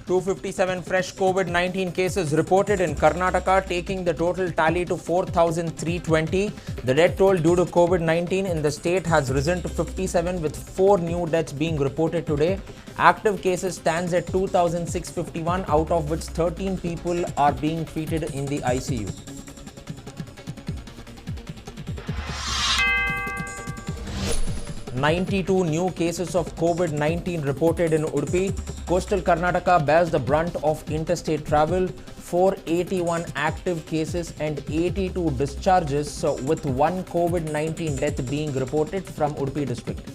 257 fresh COVID-19 cases reported in Karnataka, taking the total tally to 4,320. The death toll due to COVID-19 in the state has risen to 57, with 4 new deaths being reported today. Active cases stands at 2,651, out of which 13 people are being treated in the ICU. "92 new cases of COVID-19 reported in Udupi. Coastal Karnataka bears the brunt of interstate travel. 481 active cases and 82 discharges, with 1 COVID-19 death being reported from Udupi district.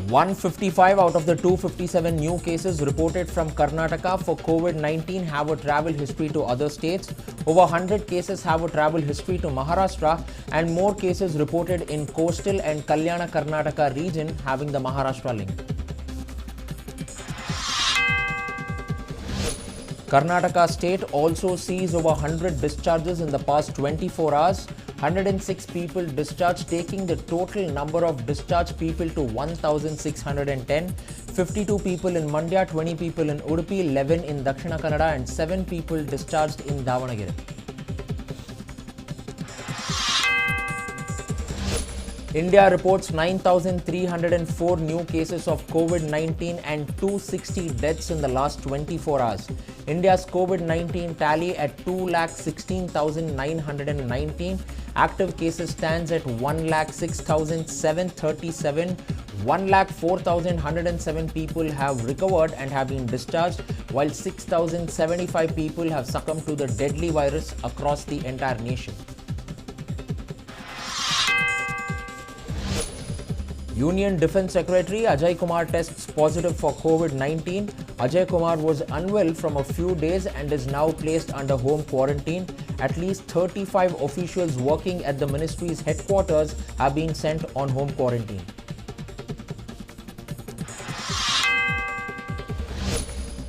155 out of the 257 new cases reported from Karnataka for COVID-19 have a travel history to other states. Over 100 cases have a travel history to Maharashtra, and more cases reported in coastal and Kalyana Karnataka region having the Maharashtra link. Karnataka state also sees over 100 discharges in the past 24 hours. 106 people discharged, taking the total number of discharged people to 1,610. 52 people in Mandya, 20 people in Udupi, 11 in Dakshina Kannada, and 7 people discharged in Davanagere. India reports 9,304 new cases of COVID-19 and 260 deaths in the last 24 hours. India's COVID-19 tally at 2,16,919. Active cases stands at 1,06,737. 1,04,107 people have recovered and have been discharged, while 6,075 people have succumbed to the deadly virus across the entire nation. Union Defence Secretary Ajay Kumar tests positive for COVID-19. Ajay Kumar was unwell from a few days and is now placed under home quarantine. At least 35 officials working at the ministry's headquarters have been sent on home quarantine.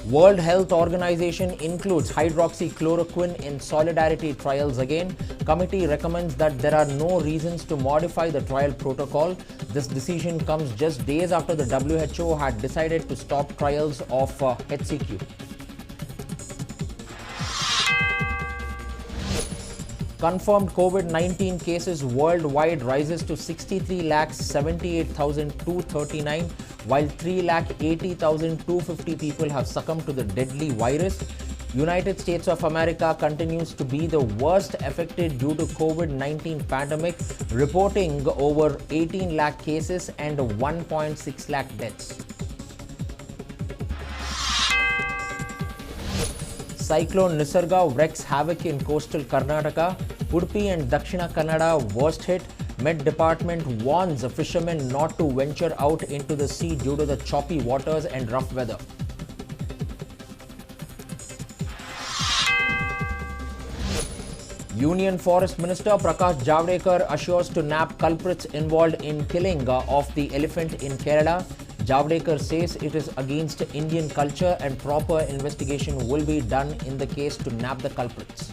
World Health Organization includes hydroxychloroquine in solidarity trials again. Committee recommends that there are no reasons to modify the trial protocol. This decision comes just days after the WHO had decided to stop trials of HCQ. Confirmed COVID-19 cases worldwide rises to 63,78,239, while 3,80,250 people have succumbed to the deadly virus. United States of America continues to be the worst affected due to COVID-19 pandemic, reporting over 18 lakh cases and 1.6 lakh deaths. Cyclone Nisarga wreaks havoc in coastal Karnataka. Udupi and Dakshina Kannada worst hit. Met Department warns fishermen not to venture out into the sea due to the choppy waters and rough weather. Union Forest Minister Prakash Javadekar assures to nab culprits involved in killing of the elephant in Kerala. Javadekar says it is against Indian culture and proper investigation will be done in the case to nab the culprits.